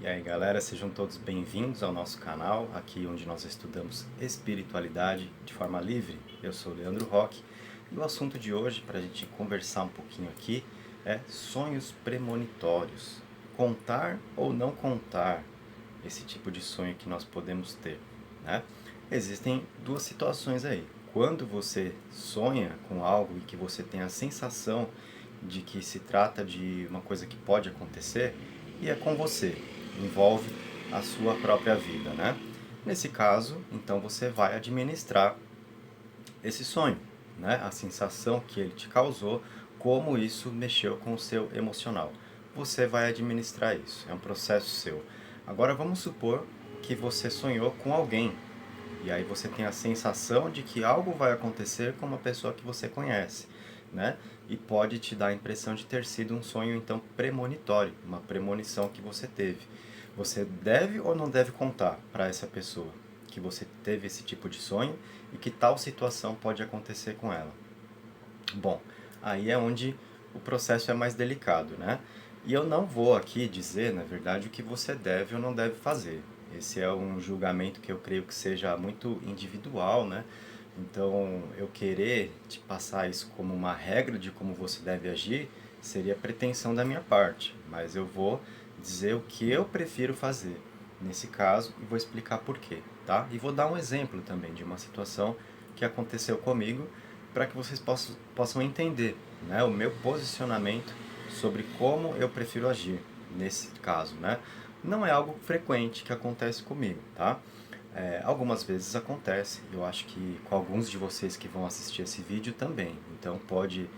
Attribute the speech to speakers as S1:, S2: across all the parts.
S1: E aí galera, sejam todos bem-vindos ao nosso canal, aqui onde nós estudamos espiritualidade de forma livre. Eu sou o Leandro Roque e o assunto de hoje, para a gente conversar um pouquinho aqui, é sonhos premonitórios. Contar ou não contar esse tipo de sonho que nós podemos ter, né? Existem duas situações aí. Quando você sonha com algo e que você tem a sensação de que se trata de uma coisa que pode acontecer, e é com você, envolve a sua própria vida, né? Nesse caso, então você vai administrar esse sonho, né? A sensação que ele te causou, como isso mexeu com o seu emocional. Você vai administrar isso, é um processo seu. Agora vamos supor que você sonhou com alguém, e aí você tem a sensação de que algo vai acontecer com uma pessoa que você conhece, né? E pode te dar a impressão de ter sido um sonho então premonitório, uma premonição que você teve. Você deve ou não deve contar para essa pessoa que você teve esse tipo de sonho e que tal situação pode acontecer com ela? Bom, aí é onde o processo é mais delicado, né? E eu não vou aqui dizer, na verdade, o que você deve ou não deve fazer. Esse é um julgamento que eu creio que seja muito individual, né? Então, eu querer te passar isso como uma regra de como você deve agir seria pretensão da minha parte, mas eu vou dizer o que eu prefiro fazer nesse caso e vou explicar por quê, tá? E vou dar um exemplo também de uma situação que aconteceu comigo para que vocês possam entender, né, o meu posicionamento sobre como eu prefiro agir nesse caso, né? Não é algo frequente que acontece comigo, tá? Algumas vezes acontece, eu acho que com alguns de vocês que vão assistir esse vídeo também. Então pode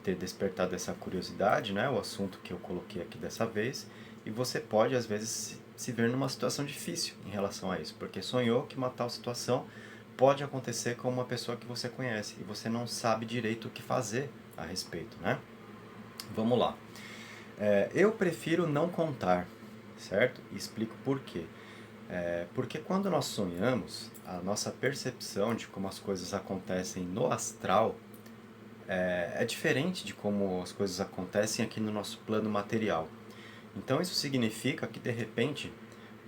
S1: ter despertado essa curiosidade, né, o assunto que eu coloquei aqui dessa vez, e você pode às vezes se ver numa situação difícil em relação a isso, porque sonhou que uma tal situação pode acontecer com uma pessoa que você conhece e você não sabe direito o que fazer a respeito, né? Vamos lá. Eu prefiro não contar, certo? E explico por quê. Porque quando nós sonhamos, a nossa percepção de como as coisas acontecem no astral é diferente de como as coisas acontecem aqui no nosso plano material. Então isso significa que de repente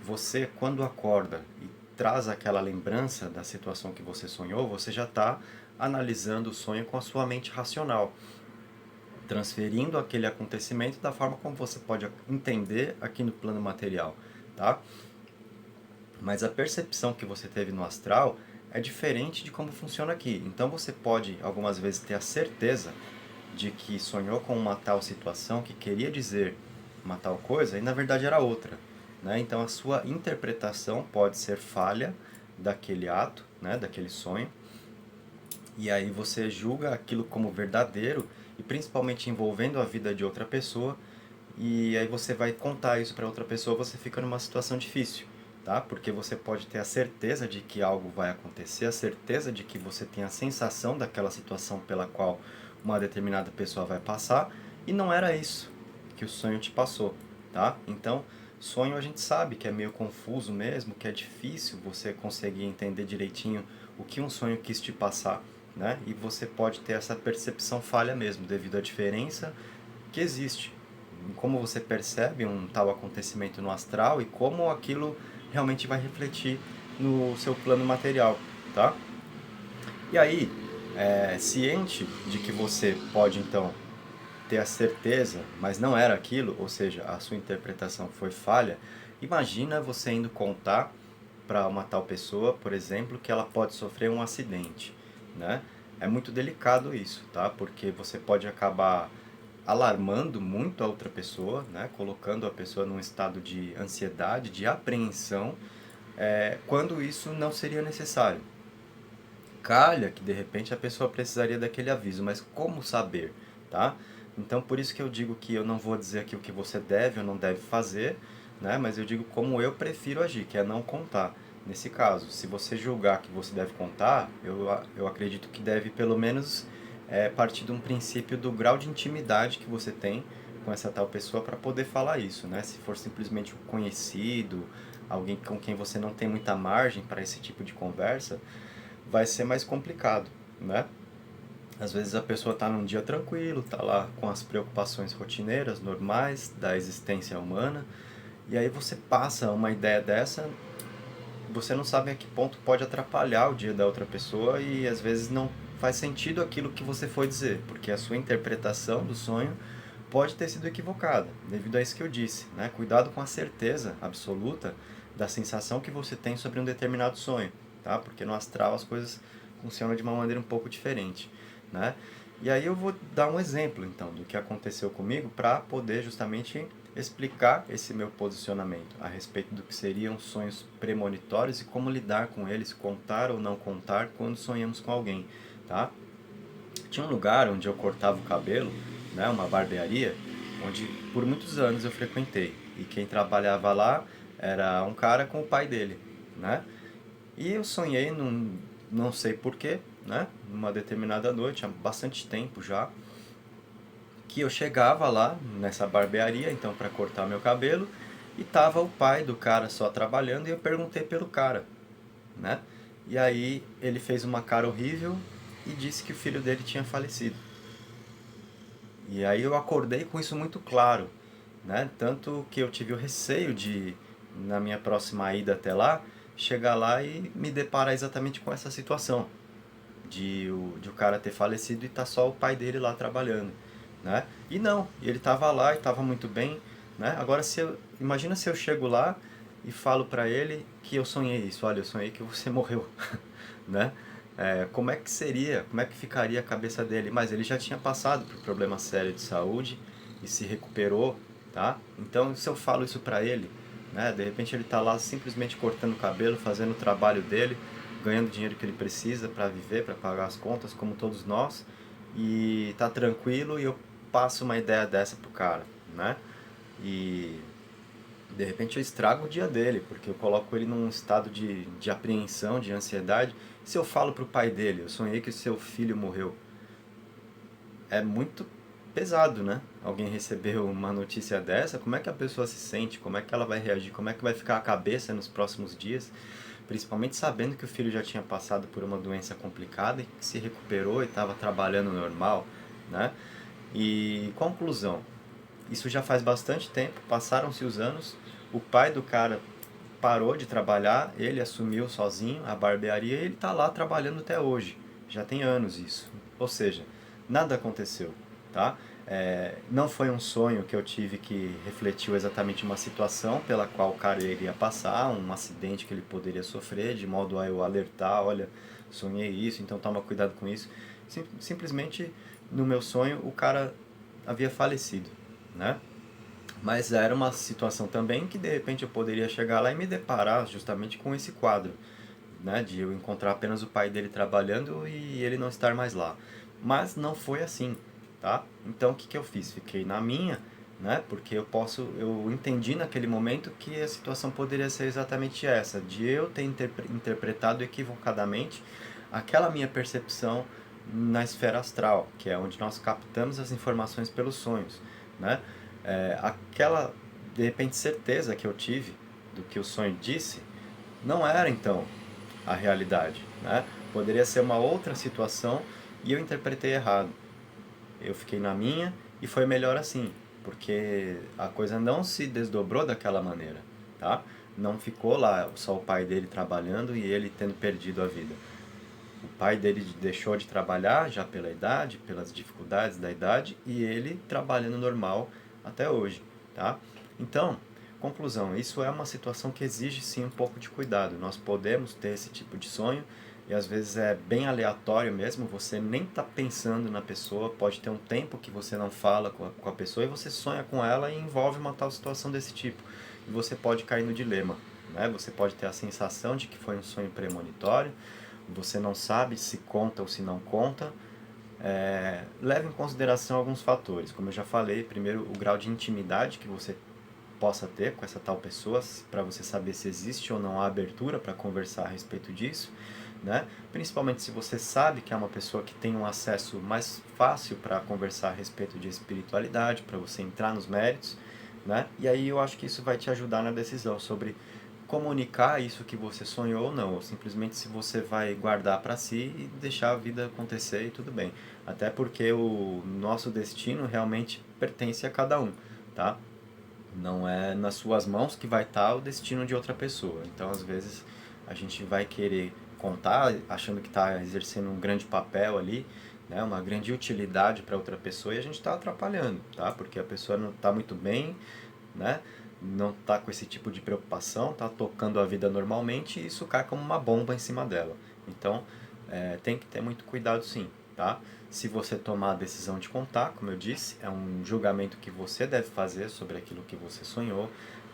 S1: você, quando acorda e traz aquela lembrança da situação que você sonhou, você já está analisando o sonho com a sua mente racional, transferindo aquele acontecimento da forma como você pode entender aqui no plano material, tá? Mas a percepção que você teve no astral é diferente de como funciona aqui. Então você pode algumas vezes ter a certeza de que sonhou com uma tal situação que queria dizer uma tal coisa e na verdade era outra, né? Então a sua interpretação pode ser falha daquele ato, né, daquele sonho, e aí você julga aquilo como verdadeiro e principalmente envolvendo a vida de outra pessoa, e aí você vai contar isso para outra pessoa, você fica numa situação difícil, tá? Porque você pode ter a certeza de que algo vai acontecer, a certeza de que você tem a sensação daquela situação pela qual uma determinada pessoa vai passar, e não era isso que o sonho te passou, tá? Então, sonho a gente sabe que é meio confuso mesmo, que é difícil você conseguir entender direitinho o que um sonho quis te passar, né? E você pode ter essa percepção falha mesmo, devido à diferença que existe em como você percebe um tal acontecimento no astral e como aquilo realmente vai refletir no seu plano material, tá? E aí, ciente de que você pode então ter a certeza, mas não era aquilo, ou seja, a sua interpretação foi falha, imagina você indo contar para uma tal pessoa, por exemplo, que ela pode sofrer um acidente, né? É muito delicado isso, tá? Porque você pode acabar alarmando muito a outra pessoa, né? Colocando a pessoa num estado de ansiedade, de apreensão, quando isso não seria necessário. Calha que de repente a pessoa precisaria daquele aviso, mas como saber, tá? Então por isso que eu digo que eu não vou dizer aqui o que você deve ou não deve fazer, né? Mas eu digo como eu prefiro agir, que é não contar. Nesse caso, se você julgar que você deve contar, eu acredito que deve pelo menos partir de um princípio do grau de intimidade que você tem com essa tal pessoa para poder falar isso, né? Se for simplesmente um conhecido, alguém com quem você não tem muita margem para esse tipo de conversa, vai ser mais complicado, né? Às vezes a pessoa está num dia tranquilo, está lá com as preocupações rotineiras, normais da existência humana, E aí você passa uma ideia dessa, você não sabe a que ponto pode atrapalhar o dia da outra pessoa e às vezes não faz sentido aquilo que você foi dizer, porque a sua interpretação do sonho pode ter sido equivocada, devido a isso que eu disse, né? Cuidado com a certeza absoluta da sensação que você tem sobre um determinado sonho, tá? Porque no astral as coisas funcionam de uma maneira um pouco diferente, né? E aí eu vou dar um exemplo, então, do que aconteceu comigo para poder justamente explicar esse meu posicionamento a respeito do que seriam sonhos premonitórios e como lidar com eles, contar ou não contar quando sonhamos com alguém, tá? Tinha um lugar onde eu cortava o cabelo, né, uma barbearia, onde por muitos anos eu frequentei. E quem trabalhava lá era um cara com o pai dele, né? E eu sonhei, não sei porquê, né? Numa determinada noite, há bastante tempo já, que eu chegava lá nessa barbearia, então para cortar meu cabelo, e tava o pai do cara só trabalhando e eu perguntei pelo cara, né? E aí ele fez uma cara horrível e disse que o filho dele tinha falecido. E aí eu acordei com isso muito claro, né? Tanto que eu tive o receio de, na minha próxima ida até lá, chegar lá e me deparar exatamente com essa situação de o cara ter falecido e tá só o pai dele lá trabalhando, né? E não, ele tava lá e tava muito bem, né? Agora imagina se eu chego lá e falo pra ele que eu sonhei isso, olha, eu sonhei que você morreu, né? Como é que seria, como é que ficaria a cabeça dele? Mas ele já tinha passado por problema sério de saúde e se recuperou, tá? Então, se eu falo isso pra ele, né? De repente ele tá lá simplesmente cortando o cabelo, fazendo o trabalho dele, ganhando o dinheiro que ele precisa para viver, para pagar as contas, como todos nós, e tá tranquilo e eu passo uma ideia dessa pro cara, né? E de repente eu estrago o dia dele, porque eu coloco ele num estado de apreensão, de ansiedade. Se eu falo pro pai dele, eu sonhei que o seu filho morreu, é muito pesado, né? Alguém recebeu uma notícia dessa, como é que a pessoa se sente, como é que ela vai reagir, como é que vai ficar a cabeça nos próximos dias, principalmente sabendo que o filho já tinha passado por uma doença complicada e que se recuperou e estava trabalhando normal, né? E conclusão, isso já faz bastante tempo, passaram-se os anos, o pai do cara parou de trabalhar, ele assumiu sozinho a barbearia e ele está lá trabalhando até hoje. Já tem anos isso. Ou seja, nada aconteceu, tá? Não foi um sonho que eu tive que refletiu exatamente uma situação pela qual o cara iria passar, um acidente que ele poderia sofrer, de modo a eu alertar, olha, sonhei isso, então toma cuidado com isso. Simplesmente, no meu sonho, o cara havia falecido, né? Mas era uma situação também que de repente eu poderia chegar lá e me deparar justamente com esse quadro, né, de eu encontrar apenas o pai dele trabalhando e ele não estar mais lá. Mas não foi assim, tá? Então o que que eu fiz? Fiquei na minha, né? Porque eu entendi naquele momento que a situação poderia ser exatamente essa, de eu ter interpretado equivocadamente aquela minha percepção na esfera astral, que é onde nós captamos as informações pelos sonhos, né? Aquela, de repente, certeza que eu tive do que o sonho disse, não era então a realidade, né? Poderia ser uma outra situação e eu interpretei errado. Eu fiquei na minha e foi melhor assim, porque a coisa não se desdobrou daquela maneira, tá? Não ficou lá só o pai dele trabalhando e ele tendo perdido a vida. O pai dele deixou de trabalhar já pela idade, pelas dificuldades da idade, e ele trabalhando normal até hoje, tá? Então, conclusão, isso é uma situação que exige sim um pouco de cuidado. Nós podemos ter esse tipo de sonho e às vezes é bem aleatório mesmo, você nem está pensando na pessoa, pode ter um tempo que você não fala com a pessoa e você sonha com ela e envolve uma tal situação desse tipo. E você pode cair no dilema, né? Você pode ter a sensação de que foi um sonho premonitório, você não sabe se conta ou se não conta. Leve em consideração alguns fatores, como eu já falei, primeiro o grau de intimidade que você possa ter com essa tal pessoa, para você saber se existe ou não a abertura para conversar a respeito disso, né? Principalmente se você sabe que é uma pessoa que tem um acesso mais fácil para conversar a respeito de espiritualidade, para você entrar nos méritos, né? E aí eu acho que isso vai te ajudar na decisão sobre comunicar isso que você sonhou ou não, ou simplesmente se você vai guardar para si e deixar a vida acontecer e tudo bem. Até porque o nosso destino realmente pertence a cada um, tá? Não é nas suas mãos que vai estar o destino de outra pessoa. Então, às vezes, a gente vai querer contar achando que está exercendo um grande papel ali, né, uma grande utilidade para outra pessoa, e a gente está atrapalhando, tá? Porque a pessoa não está muito bem, né? Não está com esse tipo de preocupação, está tocando a vida normalmente e isso cai como uma bomba em cima dela. Então, tem que ter muito cuidado sim, tá? Se você tomar a decisão de contar, como eu disse, é um julgamento que você deve fazer sobre aquilo que você sonhou,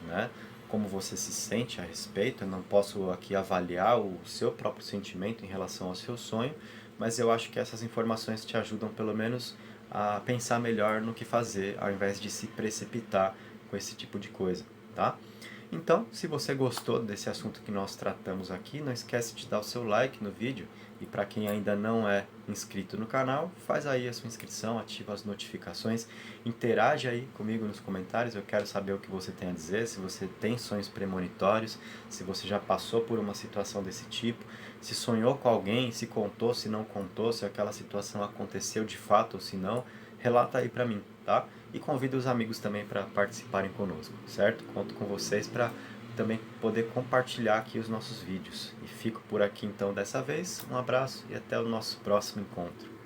S1: né? Como você se sente a respeito. Eu não posso aqui avaliar o seu próprio sentimento em relação ao seu sonho, mas eu acho que essas informações te ajudam pelo menos a pensar melhor no que fazer, ao invés de se precipitar com esse tipo de coisa, tá? Então, se você gostou desse assunto que nós tratamos aqui, não esquece de dar o seu like no vídeo, e para quem ainda não é inscrito no canal, faz aí a sua inscrição, ativa as notificações, interage aí comigo nos comentários, eu quero saber o que você tem a dizer, se você tem sonhos premonitórios, se você já passou por uma situação desse tipo, se sonhou com alguém, se contou, se não contou, se aquela situação aconteceu de fato ou se não, relata aí para mim, tá? E convido os amigos também para participarem conosco, certo? Conto com vocês para também poder compartilhar aqui os nossos vídeos. E fico por aqui então dessa vez. Um abraço e até o nosso próximo encontro.